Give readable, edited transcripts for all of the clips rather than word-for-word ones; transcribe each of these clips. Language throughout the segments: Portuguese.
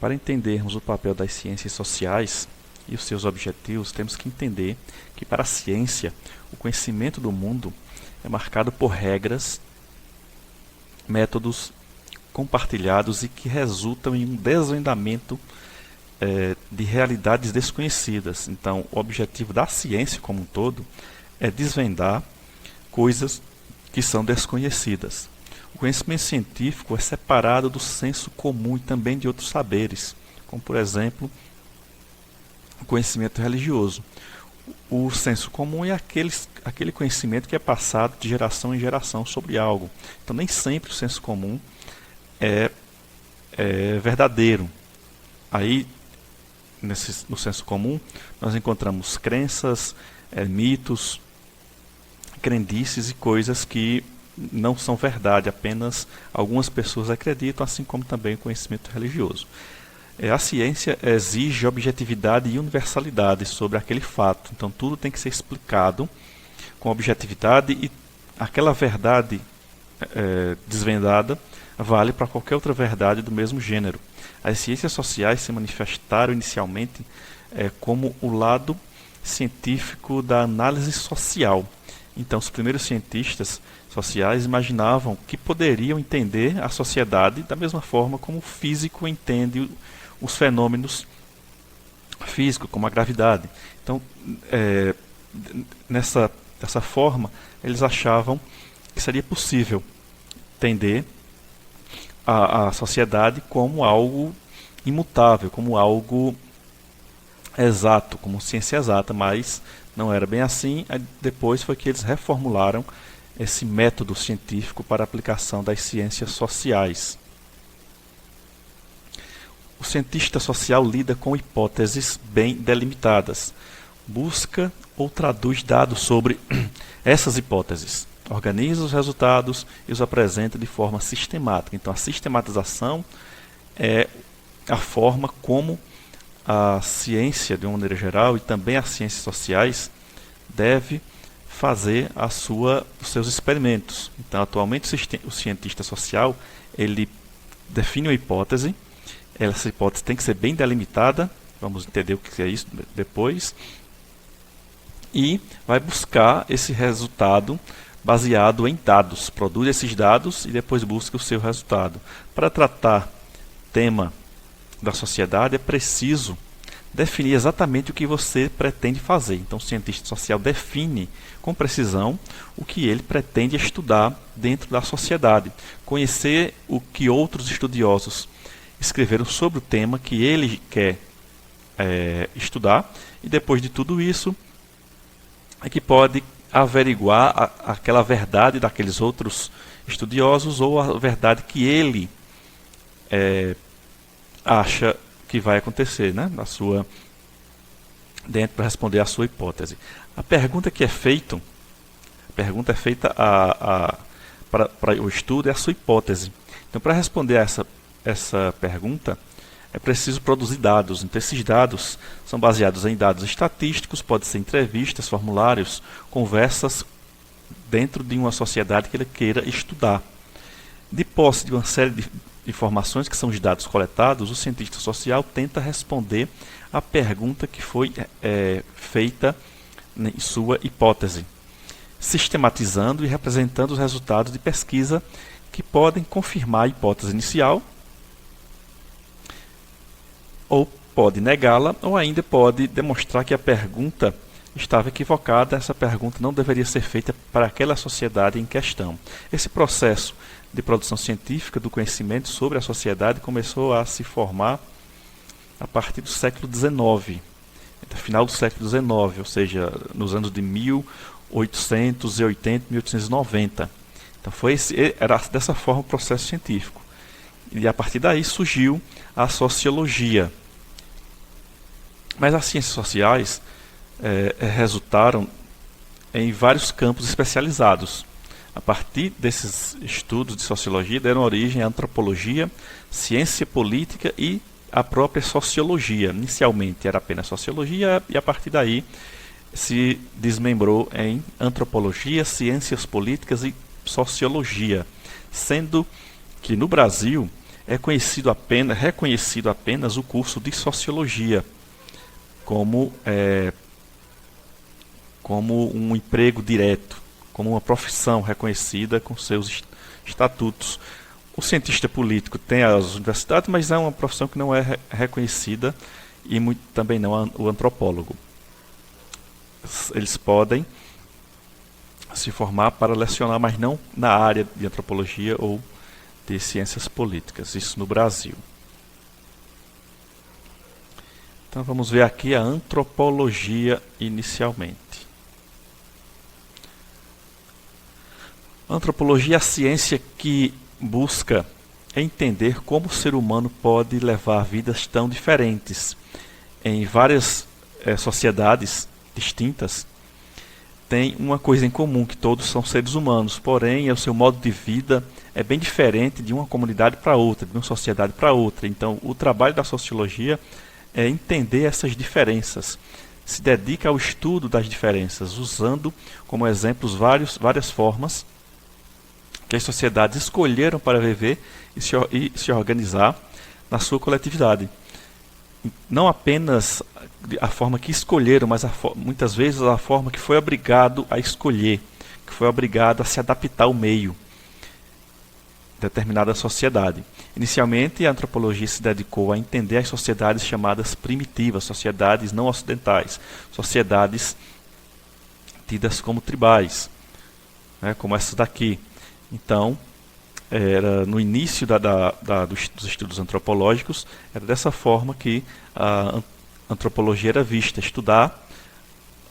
Para entendermos o papel das ciências sociais e os seus objetivos, temos que entender que para a ciência, o conhecimento do mundo é marcado por regras, métodos compartilhados e que resultam em um desvendamento de realidades desconhecidas. Então, o objetivo da ciência como um todo é desvendar coisas que são desconhecidas. O conhecimento científico é separado do senso comum e também de outros saberes, como, por exemplo, o conhecimento religioso. O senso comum é aquele conhecimento que é passado de geração em geração sobre algo. Então, nem sempre o senso comum é verdadeiro. Aí, no senso comum, nós encontramos crenças, mitos, crendices e coisas que não são verdade, apenas algumas pessoas acreditam, assim como também o conhecimento religioso. A ciência exige objetividade e universalidade sobre aquele fato, então tudo tem que ser explicado com objetividade e aquela verdade desvendada vale para qualquer outra verdade do mesmo gênero. As ciências sociais se manifestaram inicialmente como o lado científico da análise social. Então, os primeiros cientistas sociais imaginavam que poderiam entender a sociedade da mesma forma como o físico entende os fenômenos físicos, como a gravidade. Então, dessa forma, eles achavam que seria possível entender a sociedade como algo imutável, como algo exato, como ciência exata, mas não era bem assim. Depois foi que eles reformularam esse método científico para a aplicação das ciências sociais. O cientista social lida com hipóteses bem delimitadas, busca ou traduz dados sobre essas hipóteses, organiza os resultados e os apresenta de forma sistemática. Então, a sistematização é a forma como a ciência, de uma maneira geral, e também as ciências sociais, deve fazer os seus experimentos. Então, atualmente, o cientista social ele define uma hipótese. Essa hipótese tem que ser bem delimitada, vamos entender o que é isso depois, e vai buscar esse resultado baseado em dados, produz esses dados e depois busca o seu resultado. Para tratar tema da sociedade é preciso definir exatamente o que você pretende fazer. Então, o cientista social define com precisão o que ele pretende estudar dentro da sociedade, conhecer o que outros estudiosos escreveram sobre o tema que ele quer estudar, e depois de tudo isso é que pode averiguar aquela verdade daqueles outros estudiosos ou a verdade que ele acha que vai acontecer, né, dentro para responder à sua hipótese. A pergunta que é feita, para o estudo é a sua hipótese. Então, para responder a essa pergunta, é preciso produzir dados. Então, esses dados são baseados em dados estatísticos, pode ser entrevistas, formulários, conversas dentro de uma sociedade que ele queira estudar. De posse de uma série de informações que são os dados coletados, o cientista social tenta responder à pergunta que foi feita em sua hipótese, sistematizando e representando os resultados de pesquisa que podem confirmar a hipótese inicial, ou pode negá-la, ou ainda pode demonstrar que a pergunta estava equivocada, essa pergunta não deveria ser feita para aquela sociedade em questão. Esse processo de produção científica do conhecimento sobre a sociedade começou a se formar a partir do século XIX, no final do século XIX, ou seja, nos anos de 1880 e 1890. Então era dessa forma o processo científico. E a partir daí surgiu a sociologia. Mas as ciências sociais resultaram em vários campos especializados. A partir desses estudos de sociologia, deram origem à antropologia, ciência política e a própria sociologia. Inicialmente era apenas sociologia e a partir daí se desmembrou em antropologia, ciências políticas e sociologia. Sendo que no Brasil reconhecido apenas o curso de Sociologia como um emprego direto, como uma profissão reconhecida com seus estatutos. O cientista político tem as universidades, mas é uma profissão que não é reconhecida, e também não o antropólogo. Eles podem se formar para lecionar, mas não na área de antropologia ou de ciências políticas, isso no Brasil. Então vamos ver aqui a antropologia inicialmente. A antropologia é a ciência que busca entender como o ser humano pode levar vidas tão diferentes em várias sociedades distintas. Tem uma coisa em comum, que todos são seres humanos, porém o seu modo de vida é bem diferente de uma comunidade para outra, de uma sociedade para outra. Então o trabalho da sociologia é entender essas diferenças, se dedica ao estudo das diferenças, usando como exemplos várias formas que as sociedades escolheram para viver e se organizar na sua coletividade. Não apenas a forma que escolheram, mas muitas vezes a forma que foi obrigado a escolher, que foi obrigado a se adaptar ao meio de determinada sociedade. Inicialmente, a antropologia se dedicou a entender as sociedades chamadas primitivas, sociedades não ocidentais, sociedades tidas como tribais, como essas daqui. Então, era no início dos estudos antropológicos, era dessa forma que a antropologia era vista, estudar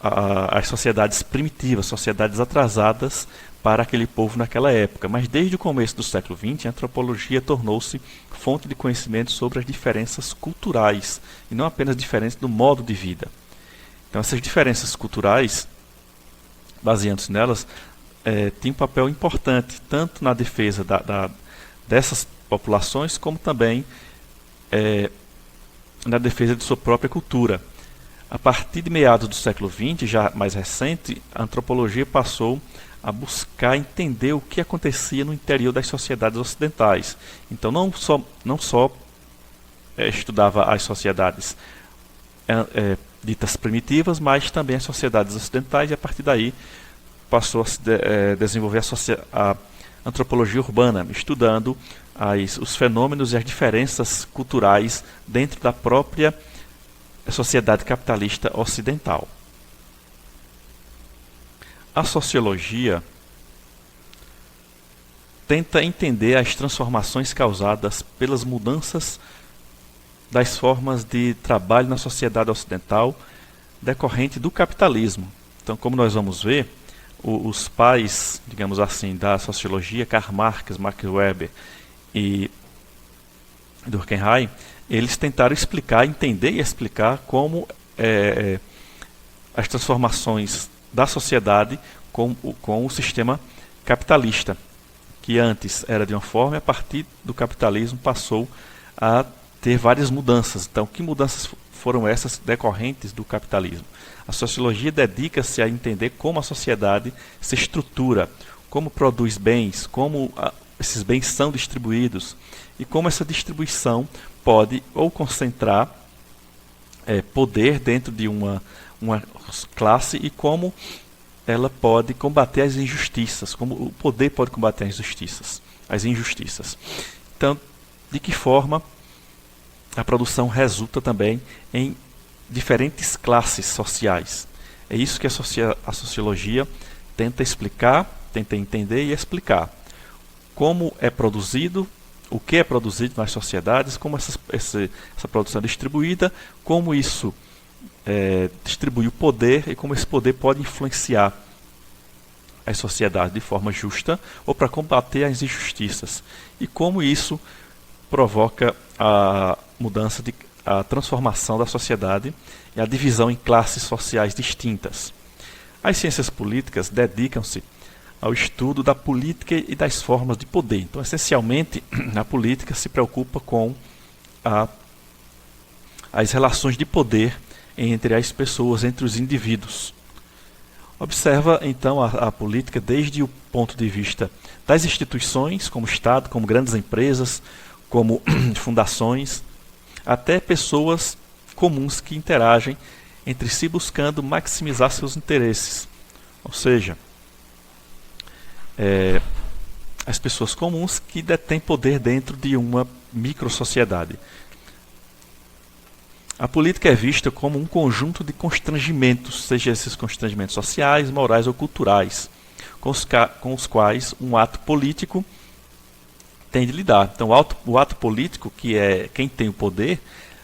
as sociedades primitivas, sociedades atrasadas para aquele povo naquela época. Mas desde o começo do século XX, a antropologia tornou-se fonte de conhecimento sobre as diferenças culturais, e não apenas diferenças do modo de vida. Então essas diferenças culturais, baseando-se nelas, tem um papel importante, tanto na defesa dessas populações, como também na defesa de sua própria cultura. A partir de meados do século XX, já mais recente, a antropologia passou a buscar entender o que acontecia no interior das sociedades ocidentais. Então não só estudava as sociedades ditas primitivas, mas também as sociedades ocidentais, e a partir daí passou a se desenvolver a antropologia urbana, estudando os fenômenos e as diferenças culturais dentro da própria sociedade capitalista ocidental. A sociologia tenta entender as transformações causadas pelas mudanças das formas de trabalho na sociedade ocidental decorrente do capitalismo. Então, como nós vamos ver, os pais, digamos assim, da sociologia, Karl Marx, Max Weber e Durkheim, eles tentaram entender e explicar como as transformações da sociedade com o sistema capitalista, que antes era de uma forma e a partir do capitalismo passou a ter várias mudanças. Então, que mudanças foram essas decorrentes do capitalismo? A sociologia dedica-se a entender como a sociedade se estrutura, como produz bens, como esses bens são distribuídos e como essa distribuição pode ou concentrar poder dentro de uma classe e como ela pode combater as injustiças, como o poder pode combater as injustiças. Então, de que forma a produção resulta também em diferentes classes sociais. É isso que a sociologia tenta explicar, tenta entender e explicar. Como é produzido, o que é produzido nas sociedades, como essa produção é distribuída, como isso distribui o poder e como esse poder pode influenciar as sociedades de forma justa ou para combater as injustiças. E como isso provoca a mudança, a transformação da sociedade e a divisão em classes sociais distintas. As ciências políticas dedicam-se ao estudo da política e das formas de poder. Então, essencialmente, a política se preocupa com as relações de poder entre as pessoas, entre os indivíduos. Observa, então, a política desde o ponto de vista das instituições, como Estado, como grandes empresas, como fundações, até pessoas comuns que interagem entre si buscando maximizar seus interesses. Ou seja, as pessoas comuns que detêm poder dentro de uma microsociedade. A política é vista como um conjunto de constrangimentos, seja esses constrangimentos sociais, morais ou culturais, com os quais um ato político tem de lidar. Então, o ato político, que é quem tem o poder,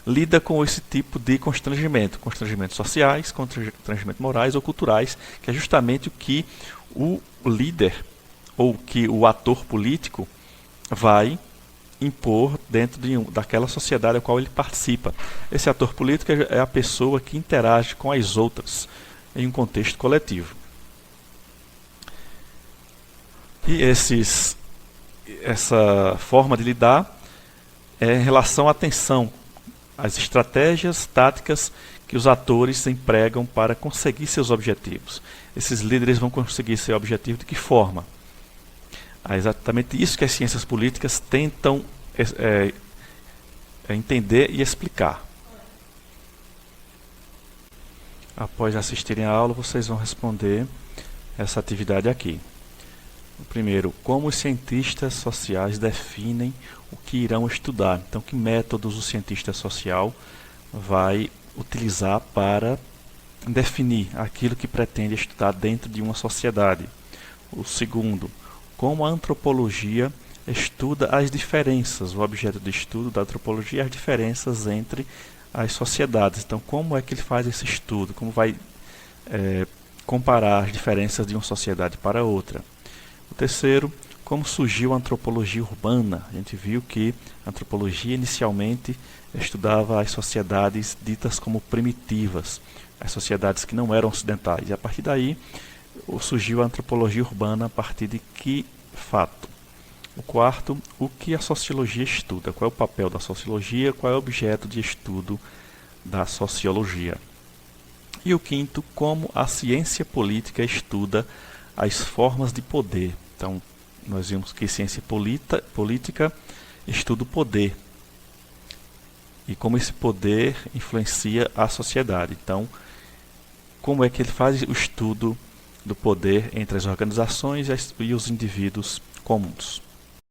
lida com esse tipo de constrangimentos sociais, constrangimentos morais ou culturais, que é justamente o que o líder ou que o ator político vai impor dentro daquela sociedade a qual ele participa. Esse ator político é a pessoa que interage com as outras em um contexto coletivo. E essa forma de lidar é em relação à atenção, às estratégias, táticas que os atores empregam para conseguir seus objetivos. Esses líderes vão conseguir seu objetivo de que forma? É exatamente isso que as ciências políticas tentam entender e explicar. Após assistirem a aula, vocês vão responder essa atividade aqui. Primeiro, como os cientistas sociais definem o que irão estudar. Então, que métodos o cientista social vai utilizar para definir aquilo que pretende estudar dentro de uma sociedade. O segundo, como a antropologia estuda as diferenças, o objeto de estudo da antropologia é as diferenças entre as sociedades. Então, como é que ele faz esse estudo? Como vai comparar as diferenças de uma sociedade para outra? O terceiro, como surgiu a antropologia urbana. A gente viu que a antropologia inicialmente estudava as sociedades ditas como primitivas, as sociedades que não eram ocidentais. E a partir daí surgiu a antropologia urbana a partir de que fato? O quarto, o que a sociologia estuda? Qual é o papel da sociologia? Qual é o objeto de estudo da sociologia? E o quinto, como a ciência política estuda as formas de poder. Então, nós vimos que ciência política estuda o poder e como esse poder influencia a sociedade. Então, como é que ele faz o estudo do poder entre as organizações e os indivíduos comuns?